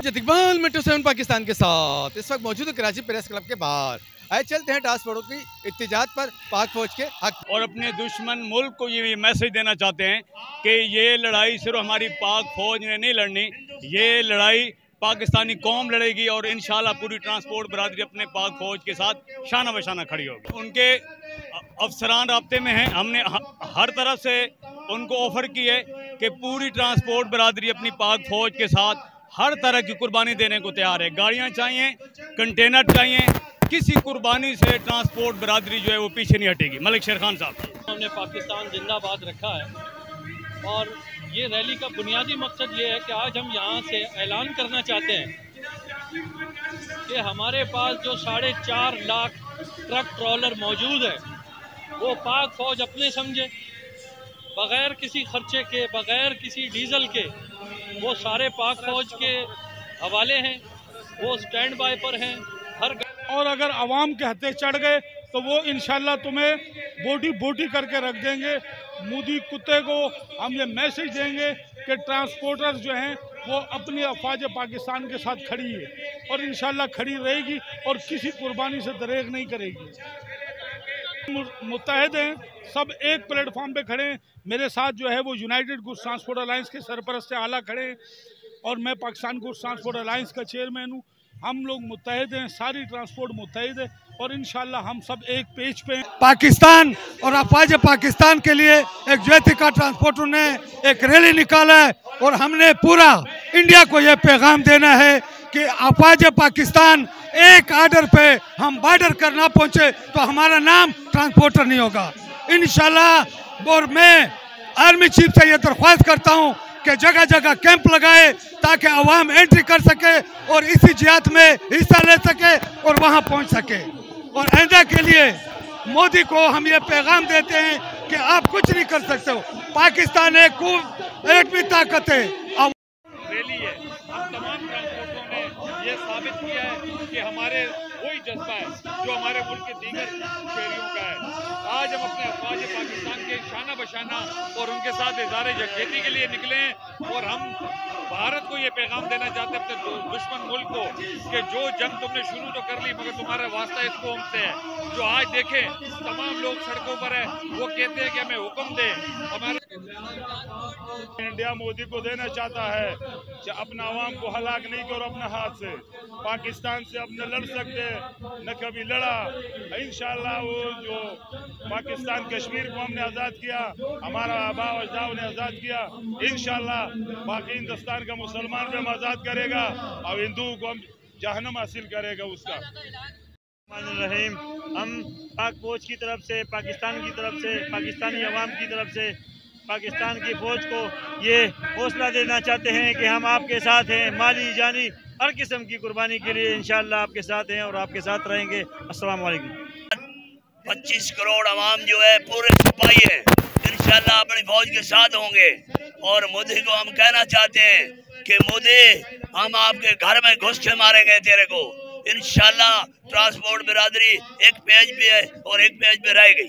Iqbal metro 7 Pakistan के साथ इस वक्त मौजूद कराची प्रेस क्लब के बाहर आए चलते हैं टास्क फोर्स की इत्तेजात पर पाक फौज के हक और अपने दुश्मन मुल्क को ये मैसेज देना चाहते हैं कि ये लड़ाई सिर्फ हमारी पाक फौज ने नहीं लड़नी, ये लड़ाई पाकिस्तानी कौम लड़ेगी और इंशाल्लाह पूरी ट्रांसपोर्ट बरादरी अपने पाक फौज के साथ शाना बशाना खड़ी होगी। उनके अफसरान राब्ते में हैं, हमने हर तरफ से उनको ऑफर की है कि पूरी ट्रांसपोर्ट बरादरी अपनी पाक फौज के साथ हर तरह की कुर्बानी देने को तैयार है। गाड़ियाँ चाहिए, कंटेनर चाहिए, किसी कुर्बानी से ट्रांसपोर्ट बरादरी जो है वो पीछे नहीं हटेगी। मलिक शेर खान साहब, हमने पाकिस्तान जिंदाबाद रखा है और ये रैली का बुनियादी मकसद ये है कि आज हम यहाँ से ऐलान करना चाहते हैं कि हमारे पास जो 4.5 लाख ट्रक ट्रॉलर मौजूद है वो पाक फौज अपने समझे, बग़ैर किसी खर्चे के, बग़ैर किसी डीज़ल के, वो सारे पाक फौज के हवाले हैं, वो स्टैंड बाय पर हैं। और अगर आवाम के हत्थे चढ़ गए तो वो इंशाल्लाह तुम्हें बोटी बोटी करके रख देंगे। मोदी कुत्ते को हम ये मैसेज देंगे कि ट्रांसपोर्टर्स जो हैं वो अपनी अफवाज पाकिस्तान के साथ खड़ी है और इंशाल्लाह खड़ी रहेगी और किसी कुर्बानी से दरेग नहीं करेगी। मुत्तहिद हैं, सब एक प्लेटफॉर्म पे खड़े हैं। मेरे साथ जो है वो यूनाइटेड गुड्स ट्रांसपोर्ट अलायंस के सरपरस्त आला खड़े हैं और मैं पाकिस्तान गुड्स ट्रांसपोर्ट अलायंस का चेयरमैन हूँ। हम लोग मुत्तहिद हैं, सारी ट्रांसपोर्ट मुत्तहिद है और इंशाल्लाह हम सब एक पेज पे हैं। पाकिस्तान और अफवाज पाकिस्तान के लिए एक ज्योतिका ट्रांसपोर्टर ने एक रैली निकाला है और हमने पूरा इंडिया को यह पैगाम देना है कि अफवाज पाकिस्तान एक आर्डर पे हम बॉर्डर कर ना पहुंचे तो हमारा नाम ट्रांसपोर्टर नहीं होगा इंशाल्लाह। और मैं आर्मी चीफ से यह दरख्वास्त करता हूं कि जगह जगह कैंप लगाए ताकि अवाम एंट्री कर सके और इसी जिहाद में हिस्सा ले सके और वहां पहुंच सके। और आइंदा के लिए मोदी को हम ये पैगाम देते हैं कि आप कुछ नहीं कर सकते हो, पाकिस्तान एक भी ताकत है। रैली है, हम तमाम ट्रांसपोर्टरों ने ये साबित किया है कि हमारे वही जज्बा है जो हमारे मुल्क के दीगर शहरियों का है। आज हम अपने अफवाज पाकिस्तान के शाना बशाना और उनके साथ इज़हार यकजहती के लिए निकले हैं और हम भारत को ये पैगाम देना चाहते हैं अपने दुश्मन मुल्क को कि जो जंग तुमने शुरू तो कर ली मगर तुम्हारा वास्ता इस कौम से है। जो आज देखें तमाम लोग सड़कों पर है, वो कहते हैं कि हमें हुक्म दें। हमारे इंडिया मोदी को देना चाहता है कि अपना आवाम को हलाक नहीं करो अपने हाथ से। पाकिस्तान से अपने लड़ सकते न कभी लड़ा। इंशाल्लाह वो जो पाकिस्तान कश्मीर को हमने आज़ाद किया, हमारा आबा और अजदाद ने आज़ाद किया, इंशाल्लाह बाकी हिंदुस्तान का मुसलमान भी हम आज़ाद करेगा और हिंदू को हम जहन्नम हासिल करेगा उसका। रहीम, हम पाक फौज की तरफ से, पाकिस्तान की तरफ से, पाकिस्तानी अवाम की तरफ से पाकिस्तान की फौज को ये हौसला देना चाहते हैं कि हम आपके साथ हैं, माली जानी हर किस्म की कुर्बानी के लिए इंशाल्लाह आपके साथ हैं और आपके साथ रहेंगे। अस्सलाम वालेकुम। 25 करोड़ अवाम जो है पूरे सिपाही है, इंशाल्लाह अपनी फौज के साथ होंगे। और मोदी को हम कहना चाहते हैं कि मोदी हम आपके घर में घुस के मारेंगे तेरे को। इंशाल्लाह ट्रांसपोर्ट बिरादरी एक पेज पे है और एक पेज पे रहेगी।